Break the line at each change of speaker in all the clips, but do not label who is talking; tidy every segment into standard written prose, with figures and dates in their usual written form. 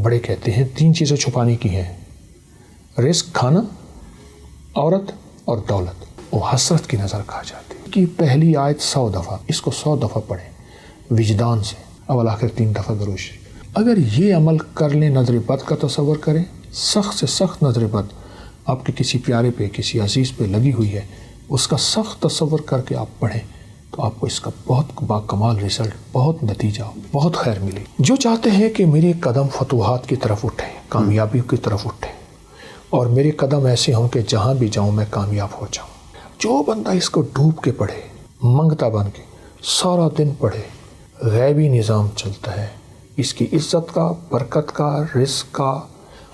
بڑے کہتے ہیں 3 چیزیں چھپانے کی ہیں، رزق کھانا، عورت اور دولت. وہ حسرت کی نظر کھا جاتی ہے کہ پہلی آیت 100 دفعہ، اس کو 100 دفعہ پڑھیں وجدان سے، اول آخر 3 دفعہ درود شریف. اگر یہ عمل کر لیں، نظر بد کا تصور کریں، سخت سے سخت نظر بد آپ کے کسی پیارے پہ، کسی عزیز پہ لگی ہوئی ہے، اس کا سخت تصور کر کے آپ پڑھیں تو آپ کو اس کا بہت باکمال رزلٹ، بہت نتیجہ، بہت خیر ملے. جو چاہتے ہیں کہ میرے قدم فتوحات کی طرف اٹھیں، کامیابی کی طرف اٹھیں، اور میرے قدم ایسے ہوں کہ جہاں بھی جاؤں میں کامیاب ہو جاؤں. جو بندہ اس کو ڈوب کے پڑھے، منگتا بن کے سارا دن پڑھے، غیبی نظام چلتا ہے اس کی عزت کا، برکت کا، رزق کا،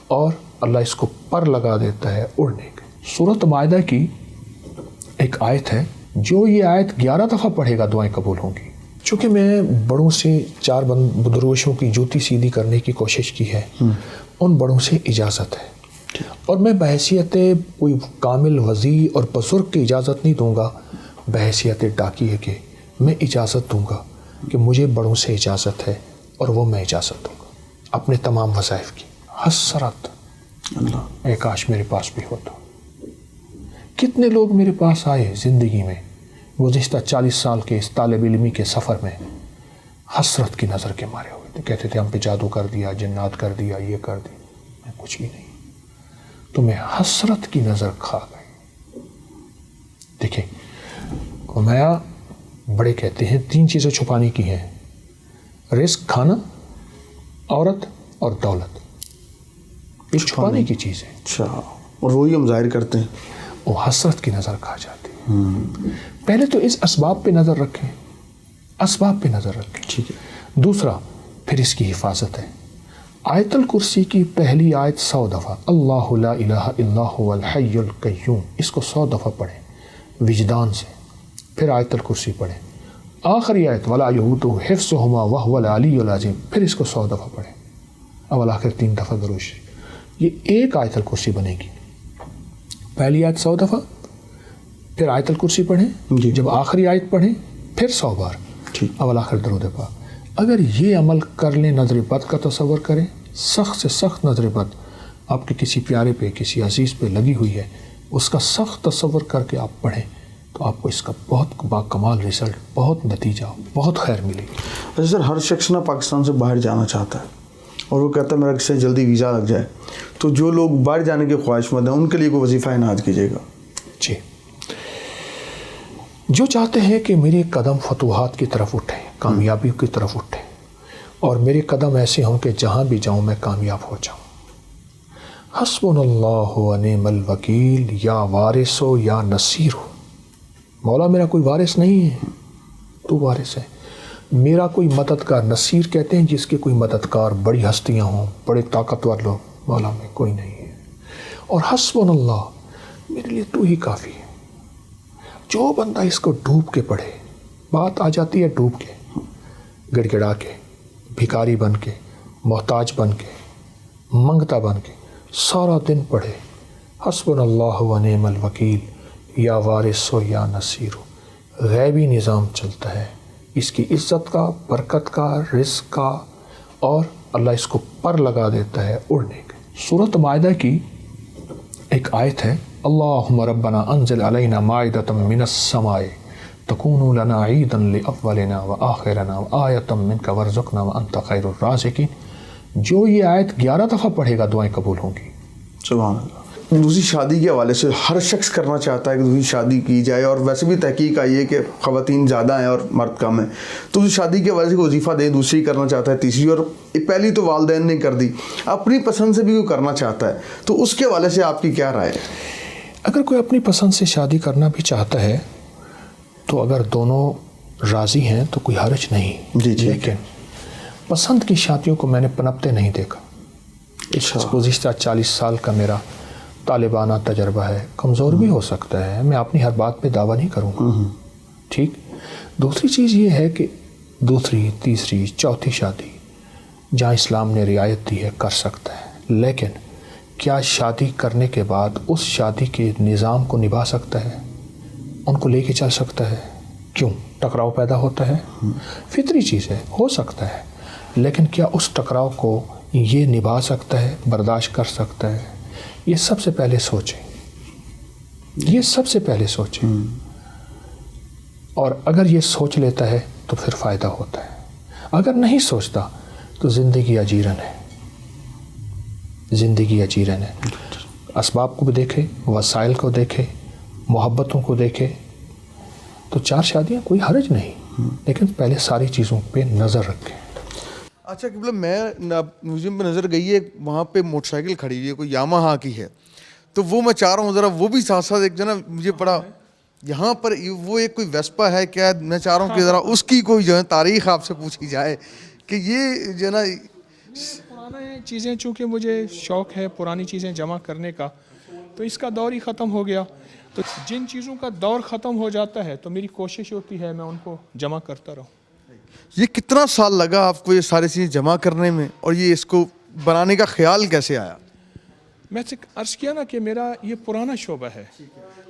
اور اللہ اس کو پر لگا دیتا ہے اڑنے کے. سورۃ مائدہ کی ایک آیت ہے، جو یہ آیت 11 دفعہ پڑھے گا دعائیں قبول ہوں گی. چونکہ میں بڑوں سے 4 درویشوں کی جوتی سیدھی کرنے کی کوشش کی ہے، ان بڑوں سے اجازت ہے، اور میں بحیثیت کوئی کامل وضیع اور بزرگ کی اجازت نہیں دوں گا، بحیثیت ڈاکیے کے میں اجازت دوں گا کہ مجھے بڑوں سے اجازت ہے، اور وہ میں اجازت دوں گا اپنے تمام وظائف کی. حسرت، اللہ اے کاش میرے پاس بھی ہوتا. کتنے لوگ میرے پاس آئے زندگی میں گزشتہ 40 سال کے اس طالب علمی کے سفر میں، حسرت کی نظر کے مارے ہوئے تھے، کہتے تھے ہم پہ جادو کر دیا، جنات کر دیا، یہ کر دیا. میں کچھ بھی نہیں، تمہیں حسرت کی نظر کھا گئی. دیکھیں فرمایا، بڑے کہتے ہیں 3 چیزیں چھپانے کی ہیں، رزق کھانا، عورت اور دولت. یہ چھپانے کی چیز ہے.
اچھا، اور وہی ہم ظاہر کرتے ہیں.
وہ حسرت کی نظر کھا جاتی ہے. پہلے تو اس اسباب پہ نظر رکھیں، اسباب پہ نظر رکھیں.
ٹھیک ہے.
دوسرا پھر اس کی حفاظت ہے. آیت الکرسی کی پہلی آیت 100 دفعہ، اللہ لا الہ الا هو الحی القیوم، اس کو 100 دفعہ پڑھیں وجدان سے. پھر آیت الکرسی پڑھیں. آخری آیت ولا یؤودہ حفظہما وہو العلی العظیم، پھر اس کو 100 دفعہ پڑھیں، اول آخر 3 دفعہ درود شریف. یہ ایک آیت الکرسی بنے گی. پہلی آیت 100 دفعہ، پھر آیت الکرسی پڑھیں، جب آخری آیت پڑھیں پھر 100 بار اول آخر درود پاک. اگر یہ عمل کر لیں، نظر بد کا تصور کریں، سخت سے سخت نظر بد آپ کے کسی پیارے پہ، کسی عزیز پہ لگی ہوئی ہے، اس کا سخت تصور کر کے آپ پڑھیں تو آپ کو اس کا بہت باکمال رزلٹ، بہت نتیجہ، بہت خیر ملے گی.
اچھا سر، ہر شخص نا پاکستان سے باہر جانا چاہتا ہے اور وہ کہتا ہے میرا کسی جلدی ویزا لگ جائے، تو جو لوگ باہر جانے کے خواہش مند ہیں ان کے لیے کوئی وظیفہ عنایت کیجیے گا.
جی، جو چاہتے ہیں کہ میرے قدم فتوحات کی طرف اٹھیں، کامیابی کی طرف اٹھیں، اور میرے قدم ایسے ہوں کہ جہاں بھی جاؤں میں کامیاب ہو جاؤں. حسبنا اللہ و نعم الوکیل، یا وارث ہو یا نصیر ہو. مولا میرا کوئی وارث نہیں ہے، تو وارث ہے. میرا کوئی مددگار، نصیر کہتے ہیں جس کے کوئی مددگار بڑی ہستیاں ہوں، بڑے طاقتور لوگ، مولا میں کوئی نہیں ہے. اور حسبنا اللہ، میرے لیے تو ہی کافی ہے. جو بندہ اس کو ڈوب کے پڑھے، بات آ جاتی ہے ڈوب کے، گڑ گڑا کے، بھکاری بن کے، محتاج بن کے، منگتا بن کے سارا دن پڑھے، حسبنا اللہ و نعم الوکیل، یا وارث ہو یا نصیر ہو. غیبی نظام چلتا ہے اس کی عزت کا، برکت کا، رزق کا، اور اللہ اس کو پر لگا دیتا ہے اڑنے کے. سورۃ مائدہ کی ایک آیت ہے، اللہم ربنا انزل علینا مائدۃ من السماء تکون لنا عیدا لاولنا وآخرنا وآیۃ منک وارزقنا وانت خیر الرازقین. جو یہ آیت 11 دفعہ پڑھے گا دعائیں قبول ہوں گی.
سبحان اللہ. دوسری شادی کے حوالے سے ہر شخص کرنا چاہتا ہے کہ دوسری شادی کی جائے، اور ویسے بھی تحقیق آئی ہے کہ خواتین زیادہ ہیں اور مرد کم ہیں. تو دوسری شادی کے حوالے سے کوئی وظیفہ دیں، دوسری کرنا چاہتا ہے، تیسری، اور پہلی تو والدین نے کر دی، اپنی پسند سے بھی کوئی کرنا چاہتا ہے، تو اس کے حوالے سے آپ کی کیا رائے ہے؟
اگر کوئی اپنی پسند سے شادی کرنا بھی چاہتا ہے تو اگر دونوں راضی ہیں تو کوئی حرج نہیں.
جی.
لیکن پسند کی شادیوں کو میں نے پنپتے نہیں دیکھا. گزشتہ 40 سال کا میرا طالبانہ تجربہ ہے، کمزور بھی ہو سکتا ہے، میں اپنی ہر بات پہ دعویٰ نہیں کروں گا. ٹھیک. دوسری چیز یہ ہے کہ دوسری، تیسری، چوتھی شادی جہاں اسلام نے رعایت دی ہے کر سکتا ہے، لیکن کیا شادی کرنے کے بعد اس شادی کے نظام کو نبھا سکتا ہے، ان کو لے کے چل سکتا ہے؟ کیوں؟ ٹکراؤ پیدا ہوتا ہے، فطری چیز ہے، ہو سکتا ہے، لیکن کیا اس ٹکراؤ کو یہ نبھا سکتا ہے, برداشت کر سکتا ہے, یہ سب سے پہلے سوچیں, یہ سب سے پہلے سوچیں. اور اگر یہ سوچ لیتا ہے تو پھر فائدہ ہوتا ہے. اگر نہیں سوچتا تو زندگی اجیرن ہے, زندگی اجیرن ہے. اسباب کو بھی دیکھے, وسائل کو دیکھے, محبتوں کو دیکھے, تو 4 شادیاں کوئی حرج نہیں, لیکن پہلے ساری چیزوں پہ نظر رکھیں.
اچھا قبلہ, میں میوزیم پہ نظر گئی ہے, وہاں پہ موٹر سائیکل کھڑی ہوئی ہے, کوئی یاماہا کی ہے, تو وہ میں چاہ رہا ہوں ذرا وہ بھی ساتھ ساتھ ایک جو نا مجھے پڑا یہاں پر وہ ایک کوئی ویسپا ہے کیا, میں چاہ رہا ہوں کہ ذرا اس کی کوئی جو ہے تاریخ آپ سے پوچھی جائے کہ یہ جو ہے نا
پرانے چیزیں, چونکہ مجھے شوق ہے پرانی چیزیں جمع کرنے کا, تو اس کا دور ہی ختم ہو گیا. تو جن چیزوں کا دور ختم ہو جاتا ہے تو میری کوشش ہوتی ہے میں ان کو جمع کرتا رہوں.
یہ کتنا سال لگا آپ کو یہ ساری چیزیں جمع کرنے میں, اور یہ اس کو بنانے کا خیال کیسے آیا؟
میں سے عرض کیا نا کہ میرا یہ پرانا شعبہ ہے,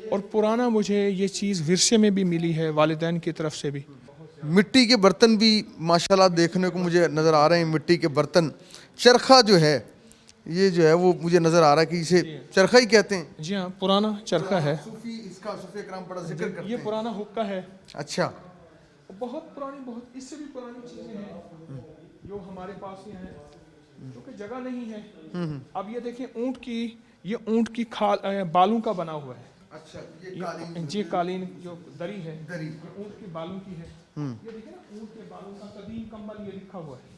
اور پرانا مجھے یہ چیز ورثے میں بھی ملی ہے, والدین کی طرف سے بھی.
مٹی کے برتن بھی ماشاءاللہ دیکھنے کو مجھے نظر آ رہے ہیں, مٹی کے برتن. چرخہ جو ہے یہ جو ہے وہ مجھے نظر آ رہا ہے کہ اسے چرخہ ہی کہتے ہیں.
جی ہاں, پرانا چرخہ ہے.
اس کا صوفی اکرام بڑا ذکر کرتے ہیں.
یہ پرانا حقہ ہے.
اچھا,
بہت پرانی, بہت اس سے بھی پرانی چیزیں ہیں جو ہمارے پاس ہی ہیں, کیونکہ جگہ نہیں ہے. اب یہ دیکھیں اونٹ کی, یہ اونٹ کی کھال بالوں کا بنا ہوا ہے.
اچھا, یہ قالین,
جی قالین جو دری ہے
دری
یہ اونٹ کے بالوں کی ہے. یہ دیکھیں نا اونٹ کے بالوں کا قدیم کمبل, یہ لکھا ہوا ہے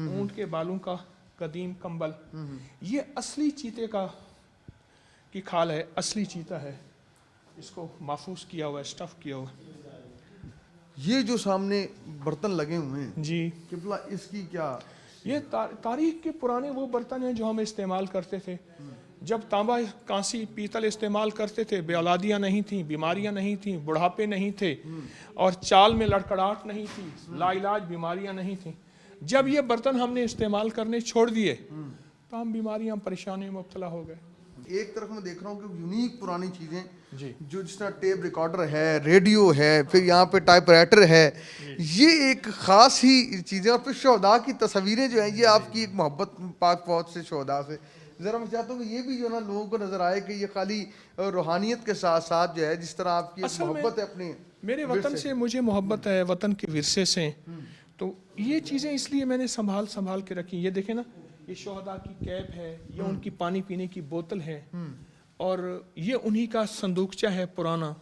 اونٹ کے بالوں کا قدیم کمبل. یہ اصلی چیتے کی کھال ہے, اصلی چیتا ہے, اس کو محفوظ کیا ہوا ہے, اسٹف کیا ہوا ہے.
یہ جو سامنے برتن لگے ہوئے ہیں
جی
قبلہ, اس کی کیا,
یہ تاریخ کے پرانے وہ برتن ہیں جو ہم استعمال کرتے تھے. جب تانبا, کانسی, پیتل استعمال کرتے تھے, بے اولادیاں نہیں تھیں, بیماریاں نہیں تھیں, بڑھاپے نہیں تھے, اور چال میں لڑکڑاہٹ نہیں تھی, لا علاج بیماریاں نہیں تھیں. جب یہ برتن ہم نے استعمال کرنے چھوڑ دیے تو ہم بیماریاں, پریشانیوں میں مبتلا ہو گئے.
ایک طرف میں دیکھ رہا ہوں کہ یونیک پرانی چیزیں
جی,
جو جس طرح ٹیپ ریکارڈر ہے, ریڈیو ہے, پھر یہاں پہ ٹائپ رائٹر ہے, یہ ایک خاص ہی چیزیں. اور پھر شہداء کی تصویریں جو ہیں, یہ آپ کی ایک محبت پاک فوج سے, شہداء سے. ذرا میں چاہتا ہوں کہ یہ بھی جو ہے نا لوگوں کو نظر آئے کہ یہ خالی روحانیت کے ساتھ ساتھ جو ہے جس طرح آپ کی ایک محبت ہے اپنے
میرے وطن سے, مجھے محبت ہے وطن کے ورثے سے, تو یہ چیزیں اس لیے میں نے سنبھال کے رکھی. یہ دیکھیں نا, یہ شہداء کی کیپ ہے, یہ ان کی پانی پینے کی بوتل ہے, اور یہ انہی کا صندوقچہ ہے پرانا.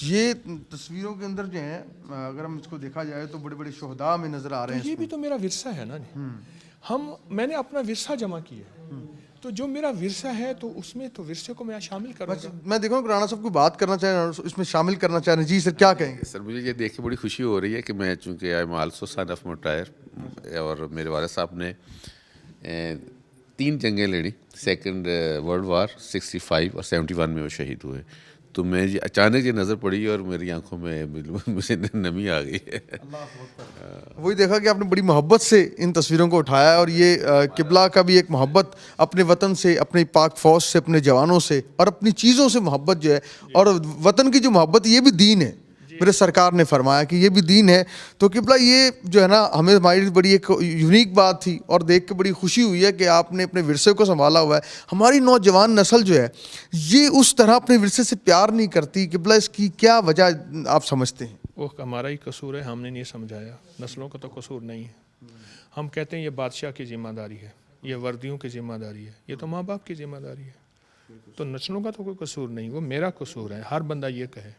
یہ تصویروں کے اندر جو ہیں اگر ہم اس کو دیکھا جائے تو بڑے بڑے شہداء میں نظر آ رہے ہیں.
یہ بھی تو میرا ورثہ ہے نا. میں نے اپنا ورثہ جمع کیا ہے, تو جو میرا ورثہ ہے تو اس میں تو ورثے کو میں شامل کروں گا.
میں دیکھوں کہ رانا صاحب کو بات کرنا چاہ رہے ہیں, اس میں شامل کرنا چاہ رہے ہیں. جی سر, کیا کہیں گے؟
سر مجھے یہ دیکھ کے بڑی خوشی ہو رہی ہے کہ میں, چونکہ I am also son of مٹائر, اور میرے والد صاحب نے 3 جنگیں لڑی, سیکنڈ ورلڈ وار 65 اور 71 میں وہ شہید ہوئے. تو میں اچانک یہ نظر پڑی اور میری آنکھوں میں مجھے نمی آ گئی ہے.
وہی دیکھا کہ آپ نے بڑی محبت سے ان تصویروں کو اٹھایا, اور یہ قبلہ کا بھی ایک محبت اپنے وطن سے, اپنی پاک فوج سے, اپنے جوانوں سے, اور اپنی چیزوں سے محبت جو ہے, اور وطن کی جو محبت, یہ بھی دین ہے. میرے سرکار نے فرمایا کہ یہ بھی دین ہے. تو قبلہ یہ جو ہے نا ہمیں, ہماری بڑی ایک یونیک بات تھی, اور دیکھ کے بڑی خوشی ہوئی ہے کہ آپ نے اپنے ورثے کو سنبھالا ہوا ہے. ہماری نوجوان نسل جو ہے یہ اس طرح اپنے ورثے سے پیار نہیں کرتی. قبلہ اس کی کیا وجہ آپ سمجھتے ہیں؟
وہ ہمارا ہی قصور ہے, ہم نے نہیں سمجھایا. نسلوں کا تو قصور نہیں ہے. ہم کہتے ہیں یہ بادشاہ کی ذمہ داری ہے, یہ وردیوں کی ذمہ داری ہے, یہ تو ماں باپ کی ذمہ داری ہے. تو نسلوں کا تو کوئی قصور نہیں, وہ میرا قصور ہے. ہر بندہ یہ کہے.